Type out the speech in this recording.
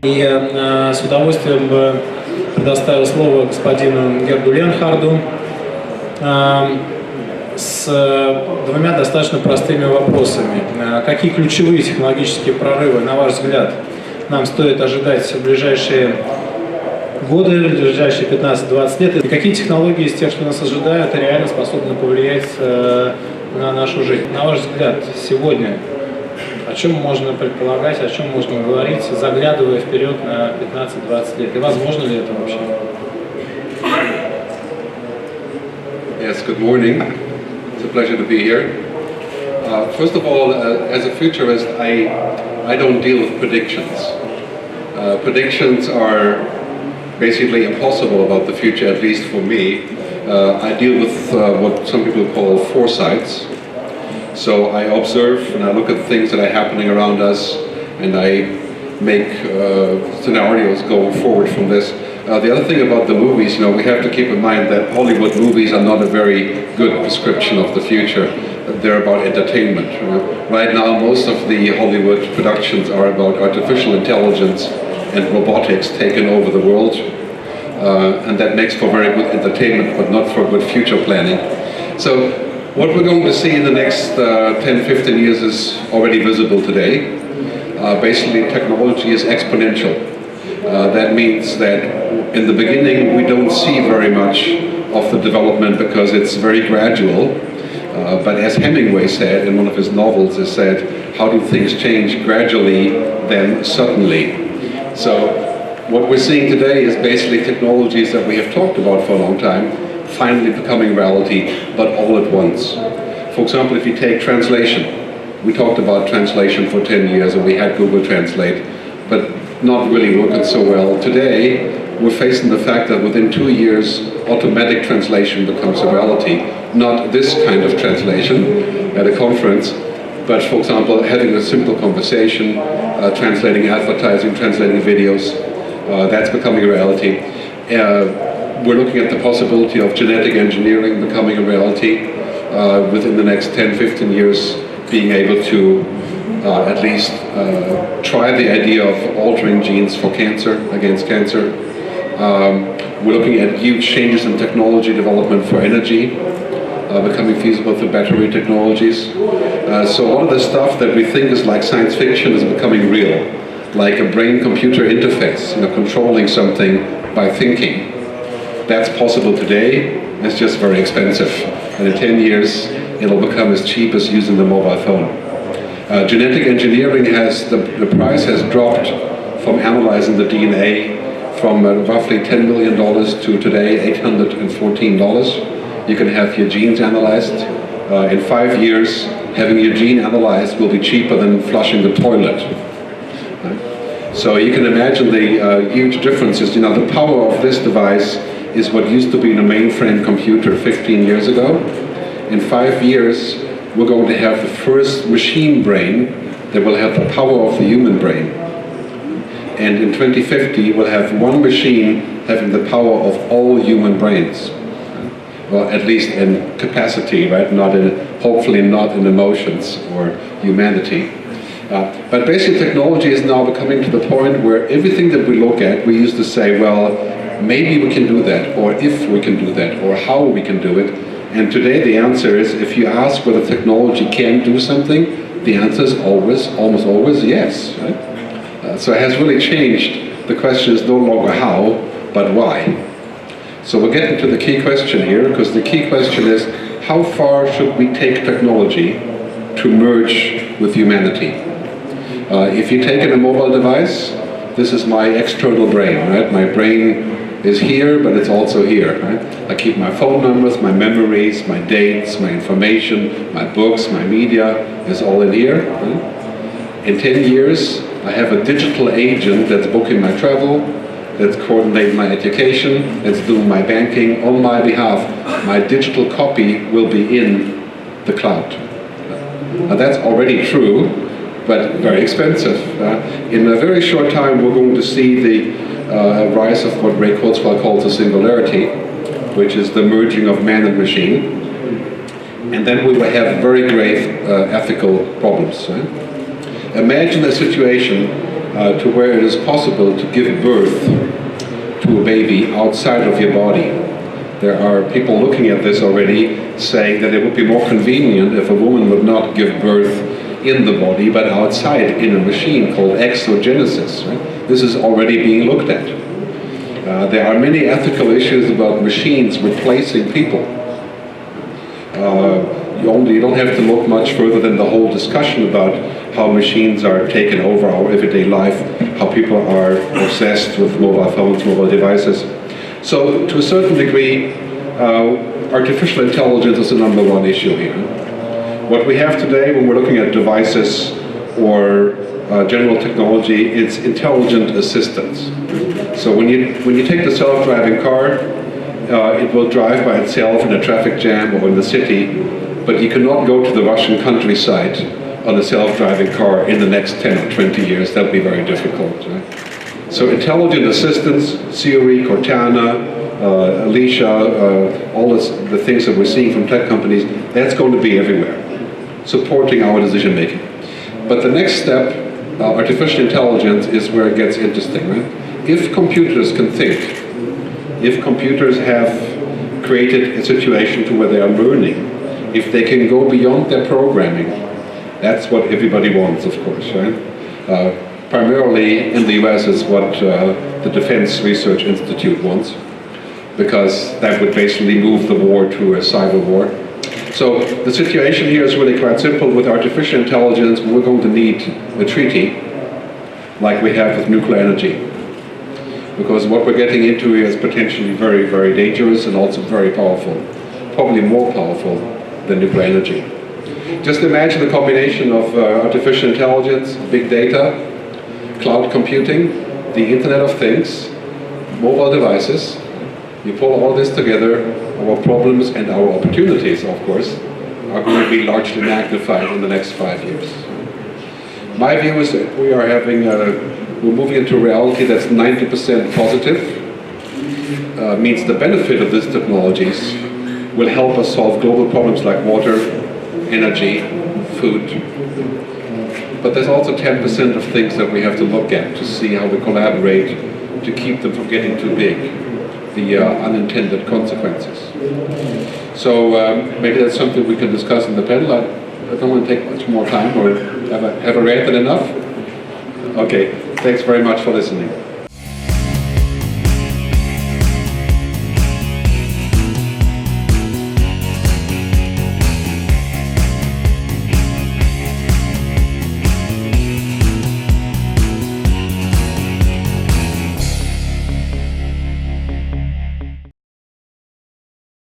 И с удовольствием бы предоставил слово господину Герну Леонхарду с двумя достаточно простыми вопросами. Какие ключевые технологические прорывы, на ваш взгляд, нам стоит ожидать в ближайшие годы, в ближайшие 15-20 лет? И какие технологии из тех, что нас ожидают, реально способны повлиять на нашу жизнь? На ваш взгляд, сегодня о чем можно предполагать, о чем можно говорить, заглядывая вперед на 15-20 лет? И возможно ли это вообще? Yes, good morning. It's a pleasure to be here. First of all, as a futurist, I don't deal with predictions. Predictions are basically impossible about the future, at least for me. I deal with what some people call foresights. So I observe and I look at things that are happening around us, and I make scenarios going forward from this. The other thing about the movies, we have to keep in mind that Hollywood movies are not a very good prescription of the future. They're about entertainment. Right now, most of the Hollywood productions are about artificial intelligence and robotics taking over the world. And that makes for very good entertainment, but not for good future planning. So what we're going to see in the next 10-15 years is already visible today. Basically, technology is exponential. That means that in the beginning we don't see very much of the development because it's very gradual. But as Hemingway said in one of his novels, he said, how do things change gradually, then suddenly? So what we're seeing today is basically technologies that we have talked about for a long time, finally becoming reality, but all at once. For example, if you take translation, we talked about translation for 10 years and we had Google Translate, but not really working so well. Today, we're facing the fact that within 2 years, automatic translation becomes a reality. Not this kind of translation at a conference, but for example, having a simple conversation, translating advertising, translating videos, that's becoming a reality. We're looking at the possibility of genetic engineering becoming a reality within the next 10-15 years, being able to at least try the idea of altering genes for cancer, against cancer. We're looking at huge changes in technology development for energy, becoming feasible through battery technologies. So all of the stuff that we think is like science fiction is becoming real, like a brain-computer interface, controlling something by thinking. That's possible today, it's just very expensive. And in 10 years, it'll become as cheap as using the mobile phone. Genetic engineering the price has dropped from analyzing the DNA from roughly $10 million to today $814. You can have your genes analyzed. In 5 years, having your gene analyzed will be cheaper than flushing the toilet. So you can imagine the huge differences. The power of this device is what used to be in a mainframe computer 15 years ago. In 5 years, we're going to have the first machine brain that will have the power of the human brain. And in 2050, we'll have one machine having the power of all human brains. Well, at least in capacity, right? Hopefully not in emotions or humanity. But basic technology is now becoming to the point where everything that we look at, we used to say, well, maybe we can do that, or if we can do that, or how we can do it. And today the answer is, if you ask whether technology can do something, the answer is almost always yes. Right? So it has really changed. The question is no longer how, but why. So we're getting to the key question here, because the key question is, how far should we take technology to merge with humanity? If you take in a mobile device, this is my external brain, right? My brain is here, but it's also here. Right? I keep my phone numbers, my memories, my dates, my information, my books, my media is all in here. Right? In 10 years, I have a digital agent that's booking my travel, that's coordinating my education, that's doing my banking on my behalf. My digital copy will be in the cloud. Now that's already true, but very expensive. In a very short time, we're going to see the rise of what Ray Kurzweil calls a singularity, which is the merging of man and machine. And then we will have very grave ethical problems. Right? Imagine a situation to where it is possible to give birth to a baby outside of your body. There are people looking at this already saying that it would be more convenient if a woman would not give birth in the body but outside in a machine called exogenesis. Right? This is already being looked at. There are many ethical issues about machines replacing people. You don't have to look much further than the whole discussion about how machines are taking over our everyday life, how people are obsessed with mobile phones, mobile devices. So to a certain degree, artificial intelligence is the number one issue here. What we have today when we're looking at devices or general technology, it's intelligent assistance. So when you take the self-driving car, it will drive by itself in a traffic jam or in the city, but you cannot go to the Russian countryside on a self-driving car in the next 10 or 20 years. That would be very difficult. Right? So intelligent assistance, Siri, Cortana, Alicia, all the things that we're seeing from tech companies, that's going to be everywhere, supporting our decision making. But the next step, artificial intelligence, is where it gets interesting. Right? If computers can think, if computers have created a situation to where they are learning, if they can go beyond their programming, that's what everybody wants, of course, right? Primarily in the US is what the Defense Research Institute wants, because that would basically move the war to a cyber war. So the situation here is really quite simple. With artificial intelligence, we're going to need a treaty like we have with nuclear energy. Because what we're getting into here is potentially very, very dangerous and also very powerful. Probably more powerful than nuclear energy. Just imagine the combination of artificial intelligence, big data, cloud computing, the Internet of Things, mobile devices. You pull all this together, our problems and our opportunities, of course, are going to be largely magnified in the next 5 years. My view is that we're moving into a reality that's 90% positive. Means the benefit of these technologies will help us solve global problems like water, energy, food. But there's also 10% of things that we have to look at to see how we collaborate to keep them from getting too big, the unintended consequences. So maybe that's something we can discuss in the panel. I don't want to take much more time, or have I ranted enough? Okay, thanks very much for listening.